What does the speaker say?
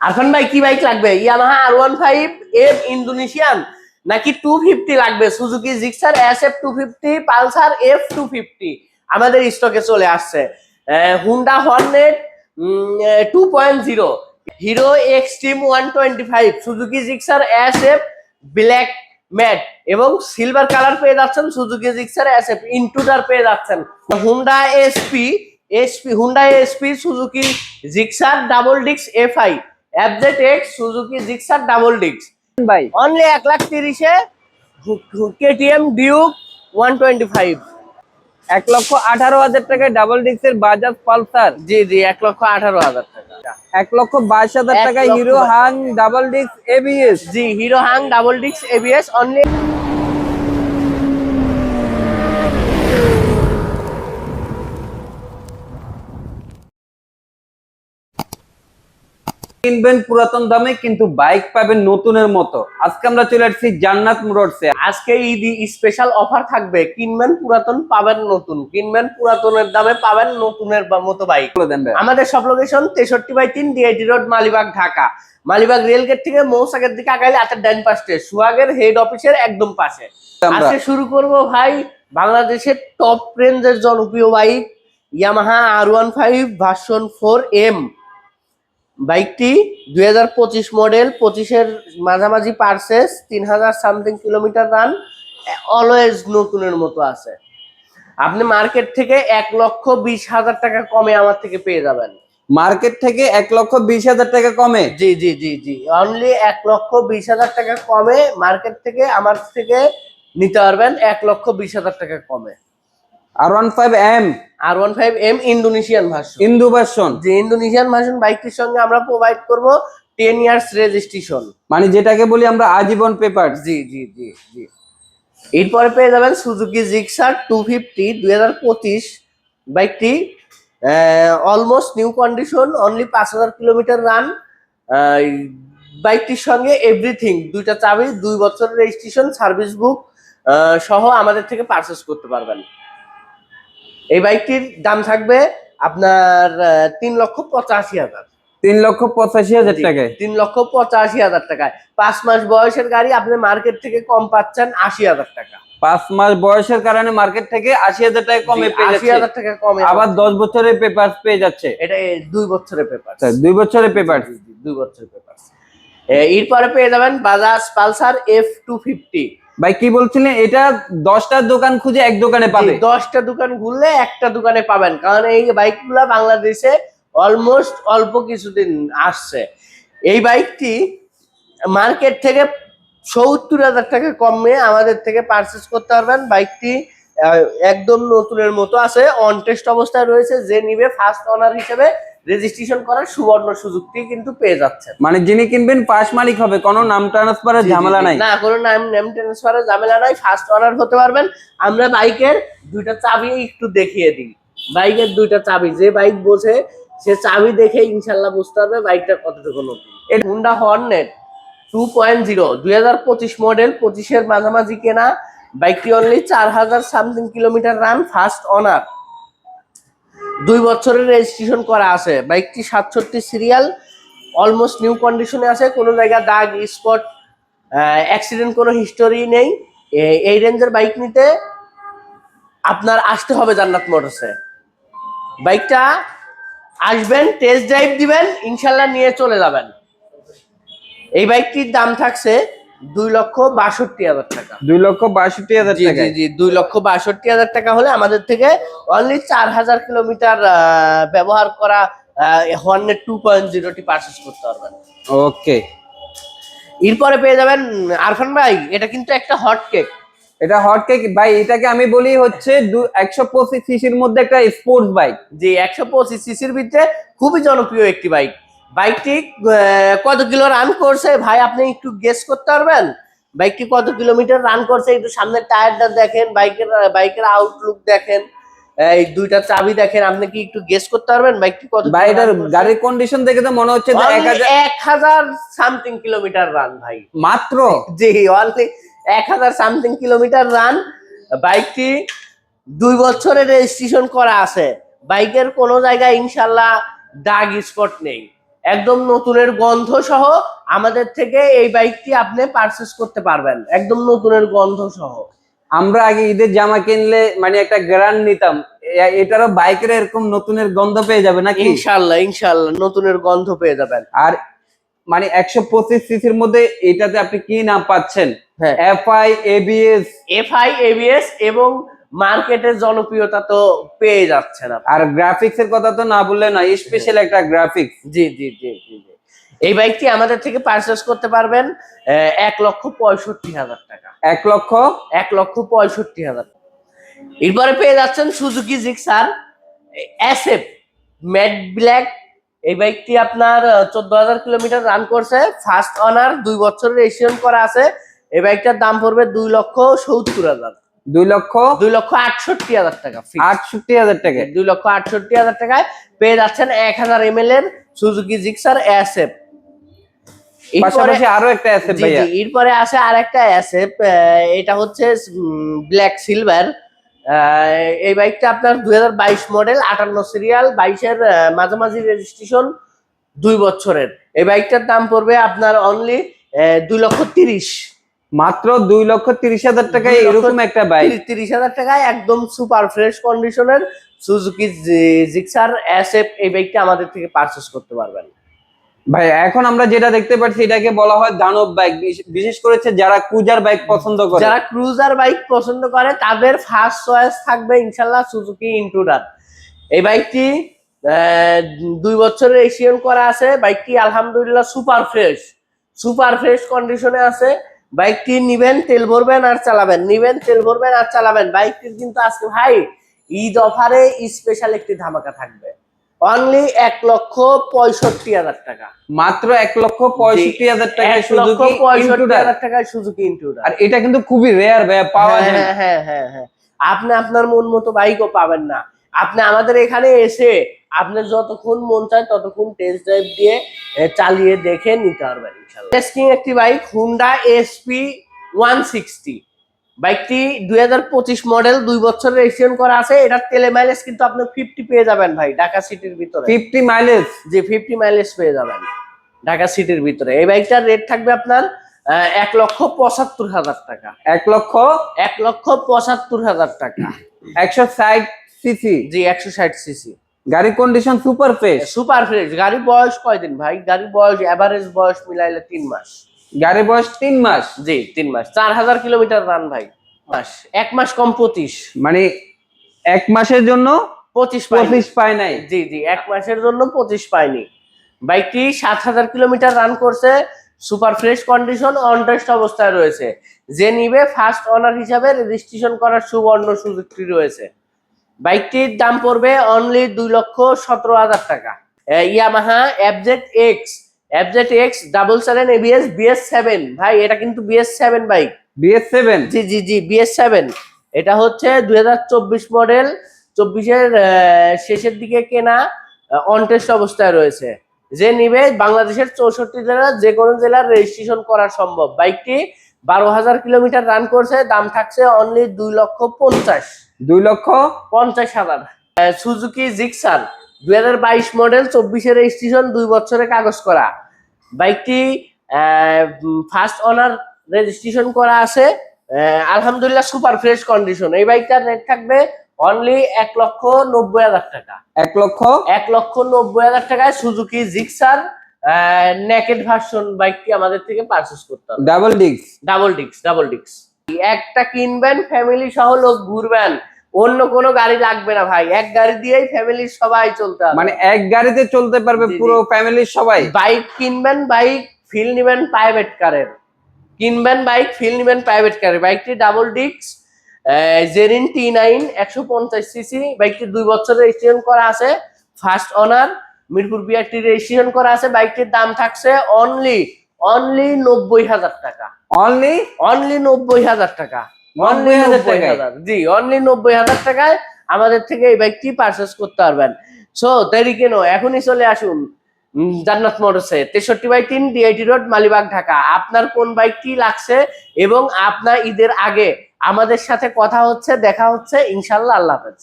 আরফান ভাই কি বাইক লাগবে? ইয়ামাহা R15 এফ ইন্দোনেশিয়ান নাকি 250 লাগবে? Suzuki Gixxer SF 250, Pulsar F250 আমাদের স্টকে চলে আসছে। Honda Hornet 2.0, Hero Xtreme 125, Suzuki Gixxer SF black matte এবং সিলভার কালার পেয়ে যাচ্ছেন। সুজুকি জিক্সার SF ইন্টুডার পেয়ে যাচ্ছেন। Honda Honda SP, Suzuki Gixxer double ডিক্স FI, FZX, Suzuki Gixxer double ডিক্স ভাই অনলি 1,30,000-এ কেটিএম ডিউক 125। 1,18,000 টাকায় ডাবল ডিস্কের বাজাজ পালসার। জি জি, 1,18,000 টাকা। 1,22,000 টাকায় hero Hang double disc ABS। জি, হিরো হাং ডাবল ডিক্স ABS অনলি। কিনবেন পুরাতন দামে কিন্তু বাইক পাবেন নতুনের মতো। আজকে আমরা চলে আসছি জান্নাত মোটরসে। আজকে ঈদ স্পেশাল অফার থাকবে, কিনবেন পুরাতন পাবেন নতুন, কিনবেন পুরাতনের দামে পাবেন নতুনের মতো বাইক। আমাদের সব location 63/3 DIT road, Malibagh, Dhaka. Malibagh rail gate থেকে মৌসাকের দিকে আগাইলে হাতের ডান পাশে সোহাগের হেড অফিসের একদম পাশে। আজকে শুরু করব ভাই বাংলাদেশের টপ রেঞ্জের জনপ্রিয় bike Yamaha R15 version 4M। বাইকটি 2025 মডেল, 25-এর মাঝামাঝি purchase, 3,000 something kilometre run, always নতুনের মতো আছে। আপনি মার্কেট থেকে 1,20,000 টাকা কমে আমার থেকে পেয়ে যাবেন। মার্কেট থেকে 1,20,000 টাকা কমে? জি জি জি জি, অনলি 1,20,000 টাকা কমে মার্কেট থেকে আমার থেকে নিতে পারবেন, 1,20,000 টাকা কমে। R15M Indonesian version. Indo version. যে ইন্দোনেশিয়ান ভার্সন বাইকটির সঙ্গে আমরা প্রোভাইড করব 10 ইয়ার্স রেজিস্ট্রেশন, মানে যেটাকে বলি আমরা আজীবন পেপার। জি জি জি জি। এরপরে পেয়ে যাবেন সুজুকি জিক্সার 250 2025। বাইকটি almost new condition, only 5,000 kilometre run. বাইকটির সঙ্গে এভরিথিং, দুইটা চাবি, 2 বছরের রেজিস্ট্রেশন, সার্ভিস বুক সহ আমাদের থেকে পারচেস করতে পারবেন। এই বাইকটির দাম থাকবে আপনার 3,85,000। 3,85,000 টাকায়? 3,85,000 টাকায় 5 মাস বয়সের গাড়ি আপনি মার্কেট থেকে কম পাচ্ছেন 80,000 টাকা। 5 মাস বয়সের কারণে মার্কেট থেকে 80,000 টাকা কমে পেয়ে যাচ্ছে। 80,000 টাকা কমে, আবার 10 বছরের পেপার পেয়ে যাচ্ছে। এটা 2 বছরের পেপার। 2 বছরের পেপার? 2 বছরের পেপার। এরপরে পেয়ে যাবেন বাজাজ পালসার F250। ভাই কি বলছিলেন, এটা 10টা দোকান খুঁজে এক দোকানে পাবে? 10টা দোকান ঘুরলে একটা দোকানে পাবেন, কারণ এই বাইকগুলা বাংলাদেশে অলমোস্ট অল্প কিছুদিন আসছে। এই বাইকটি মার্কেট থেকে 70,000 টাকা কমে আমাদের থেকে পারচেস করতে পারবেন। বাইকটি একদম নতুনের মতো আছে, অন টেস্ট অবস্থায় রয়েছে। যে নিবে ফার্স্ট ওনার হিসেবে রেজিস্ট্রেশন করার সুবর্ণ সুযোগটি কিন্তু পেয়ে যাচ্ছে। মানে যিনি কিনবেন ফার্স্ট মালিক হবে, কোনো নাম ট্রান্সফারের ঝামেলা নাই? না, কোনো নাম ট্রান্সফারের ঝামেলা নাই, ফার্স্ট ওনার হতে পারবেন। আমরা বাইকের 2টা চাবি একটু দেখিয়ে দিই। বাইকের 2টা চাবি, যে বাইক বোঝে সে চাবি দেখে ইনশাল্লাহ বুঝতে পারবে বাইকটা কতটুকু নতুন। এটা হুন্ডা হর্নেট 2.0 2025 মডেল, 25-এর মাঝামাঝি কেনা। বাইকটি only 4,000 something kilometre run, first owner, 2 বছরের রেজিস্ট্রেশন করা আছে। বাইকটি 67 সিরিয়াল, অলমোস্ট নিউ কন্ডিশনে আছে, কোনো জায়গায় দাগ স্পট অ্যাক্সিডেন্ট কোনো হিস্টোরি নেই। এই রেঞ্জের বাইক নিতে আপনার আসতে হবে জান্নাত মোটরসে। বাইকটা আসবেন, টেস্ট ড্রাইভ দিবেন, ইনশাল্লাহ নিয়ে চলে যাবেন। এই বাইকটির দাম থাকছে 2,62,000 টাকা। 2,62,000 টাকা? জি জি, 2,62,000 টাকা হলে আমাদের থেকে অনলি 4,000 কিলোমিটার ব্যবহার করা হর্নেট 2.0টি পারচেস করতে পারবেন। ওকে। এরপরে পেয়ে যাবেন আরফান ভাই, এটা কিন্তু একটা হট কেক। এটা হট কেক ভাই, এটাকে আমি বলি হচ্ছে 125 সিসির মধ্যে একটা স্পোর্টস বাইক। জি, 125 সিসির ভিতরে খুবই জনপ্রিয় একটি বাইক। বাইকটি কত কিলো রান করছে ভাই আপনি একটু গেস করতে পারবেন? বাইকটি কত কিলোমিটার রান করছে? একটু সামনের টায়ারটা দেখেন, বাইকের আউটলুক দেখেন, এই 2টা চাবি দেখেন, আপনি কি একটু গেস করতে পারবেন বাইকটি কত? ভাই এটার গাড়ির কন্ডিশন দেখে তো মনে হচ্ছে যে 1,000 সামথিং কিলোমিটার রান ভাই, মাত্র। জি, অনলি 1,000 সামথিং কিলোমিটার রান। বাইকটি 2 বছরের রেজিস্ট্রেশন করা আছে। বাইকের কোনো জায়গায় ইনশাল্লাহ দাগ স্পট নেই। একদম নতুনের গন্ধ সহ আমাদের থেকে এই বাইকটি আপনি পারচেস করতে পারবেন, একদম নতুনের গন্ধ সহ। আমরা আগে ঈদের জামা কিনলে মানে একটা গ্যারান্টি নিতাম, এটারও বাইকের এরকম নতুনের গন্ধ পেয়ে যাবে নাকি? ইনশাআল্লাহ ইনশাআল্লাহ নতুনের গন্ধ পেয়ে যাবেন। আর মানে 125 সিসির মধ্যে এটাতে আপনি কি না পাচ্ছেন? হ্যাঁ, এফআই এবিএস, এফআই এবিএস এবং মার্কেটের জনপ্রিয়তা তো পেয়ে যাচ্ছেন আপনি। আর গ্রাফিক্স এর কথা তো না বললে না, স্পেশাল একটা গ্রাফিক্স। জি জি জি জি জি। এই বাইকটি আমাদের থেকে পারচেস করতে পারবেন 1,65,000 টাকা। 1,65,000। এরপরে পেয়ে যাচ্ছেন Suzuki Gixxer SF matte black. এই বাইকটি আপনার 14,000 কিলোমিটার রান করছে, ফার্স্ট অনার, 2 বছরের রেজিস্ট্রেশন করা আছে। এই বাইকটার দাম পড়বে 2,70,000। 2,68,000 টাকা। 68,000 টাকা। 2,68,000 টাকায় পেয়ে যাচ্ছেন 1000 ml এর সুজুকি জিক্সার এসএফ। পাশাপাশি আরো একটা অ্যাসেট ভাইয়া। এরপরে আছে আরেকটা অ্যাসেপ, এটা হচ্ছে ব্ল্যাক সিলভার। এই বাইকটা আপনার 2022 মডেল, 58 সিরিয়াল, 22-এর মাঝামাঝি রেজিস্ট্রেশন, 2 বছরের। এই বাইকটার দাম পড়বে আপনার অনলি 2,30,000। মাত্র 2,30,000 টাকায় এরকম একটা বাইক। 30,000 টাকায় একদম সুপার ফ্রেশ কন্ডিশনের সুজুকি জিক্সার এসএফ এই বাইকটা আমাদের থেকে পারচেস করতে পারবেন। ভাই এখন আমরা যেটা দেখতে পাচ্ছি এটাকে বলা হয় দানব বাইক, বিশেষ করে যারা ক্রুজার বাইক পছন্দ করে, যারা ক্রুজার বাইক পছন্দ করে তাদের ফার্স্ট চয়েস থাকবে ইনশাল্লাহ সুজুকি ইন্ট্রুডার। এই বাইকটি 2 বছরের রেজিস্ট্রেশন করা আছে। বাইকটি আলহামদুলিল্লাহ সুপার ফ্রেশ কন্ডিশনে আছে। বাইকটি নিবেন, তেল ভরবেন আর চালাবেন, নিবেন, তেল ভরবেন আর চালাবেন। বাইকটির কিন্তু আজকে ভাই ঈদ অফারে স্পেশাল একটি ধামাকা থাকবে, অনলি 1,65,000 টাকা। মাত্র 1,65,000 টাকায় সুজুকি ইন্ট্রুডার। 1,65,000 টাকায় সুজুকি ইন্ট্রুডার। আর এটা কিন্তু খুবই রেয়ার ভাইয়া, পাওয়া যায় না। হ্যাঁ হ্যাঁ হ্যাঁ, আপনি আপনার মন মতো বাইকও পাবেন না। আপনি আমাদের এখানে এসে আপনি যতক্ষণ মন চায় ততক্ষণ টেস্ট ড্রাইভ দিয়ে চালিয়ে দেখে নিতে পারবেন ইনশাআল্লাহ। টেস্টিং একটি বাইক হুন্ডা এসপি 160। বাইকটি 2025 মডেল, 2 বছরের রেজিস্ট্রেশন করা আছে। এটার তেলে মাইলেজ কিন্তু আপনি 50 পেয়ে যাবেন ভাই, ঢাকা সিটির ভিতরে 50 মাইলেজ। যে 50 মাইলেজ পেয়ে যাবেন ঢাকা সিটির ভিতরে। এই বাইকটার রেট থাকবে আপনার 1,75,000 টাকা। 1,75,000 টাকা। 160 সিসি। জি 160 সিসি। গাড়ির condition super fresh. Super fresh. গাড়ির বয়স কয়দিন ভাই? গাড়ির বয়স এভারেজ বয়স মিলাইলে 3 মাস। গাড়ির বয়স 3 মাস। জি 3 মাস। 4,000 কিলোমিটার রান ভাই। মাস 1 মাস কম 25, মানে 1 মাসের জন্য 25 পায় নাই। জি জি 1 মাসের জন্য 25 পায়নি। বাইকটি 7,000 কিলোমিটার রান করছে, super fresh condition, on test অবস্থায় রয়েছে। যে নিবে ফার্স্ট অনার হিসাবে রেজিস্ট্রেশন করার সুবর্ণ সুযোগটি রয়েছে। বাইকটির দাম পড়বে অনলি 2,17,000 টাকা। Yamaha FZ x 777 ABS BS7। ভাই এটা কিন্তু BS7 বাইক। BS7। জি জি জি BS7। এটা হচ্ছে 2024 মডেল, 24-এর শেষের দিকে কেনা, অন টেস্ট অবস্থায় রয়েছে। যে নিবে বাংলাদেশের 64 জেলার যে কোনো জেলার রেজিস্ট্রেশন করা সম্ভব। বাইকটি 12,000 কিলোমিটার রান করছে। দাম থাকছে অনলি 2,50,000। 2,50,000। সুজুকি জিক্সার 2022 মডেল, 24-এর রেজিস্ট্রেশন, 2 বছরের কাগজ করা। বাইকটি ফার্স্ট অনার রেজিস্ট্রেশন করা আছে, আলহামদুলিল্লাহ সুপার ফ্রেশ কন্ডিশন। এই বাইকটার রেট থাকবে অনলি 1,90,000 টাকা। 1,90,000 টাকায় সুজুকি জিক্সার নেকেড ভার্সন বাইকটি আমাদের থেকে পারচেজ করতে হবে। ডাবল ডিক্স। একটা কিনবেন, ফ্যামিলি সহ লোক ঘুরবেন, অন্য কোনো গাড়ি লাগবে না ভাই। এক গাড়ি দিয়েই ফ্যামিলির সবাই চলতে হবে, মানে এক গাড়িতে চলতে পারবে পুরো ফ্যামিলির সবাই। বাইক কিনবেন, বাইক ফিল নিবেন প্রাইভেট কারের, বাইকটি ডাবল ডিক্স জেরিন T9 150 সিসি। বাইকটি 2 বছরের রেজিস্ট্রেশন করা আছে, first honour, Mirpur BRT registration করা আছে। বাইকটির দাম থাকছে অনলি 90,000 টাকা। অনলি 90,000 টাকা। জি অনলি 90,000 টাকায় আমাদের থেকে এই বাইকটি পারচেস করতে পারবেন। সো দেরি কেন, এখনই চলে আসুন জান্নাত মোটরসে, 63/3 ডিআইটি রোড, মালিবাগ, ঢাকা। আপনার কোন বাইকটি লাগছে এবং আপনার ঈদের আগে আমাদের সাথে কথা হচ্ছে, দেখা হচ্ছে ইনশাল্লাহ। আল্লাহ হাফেজ।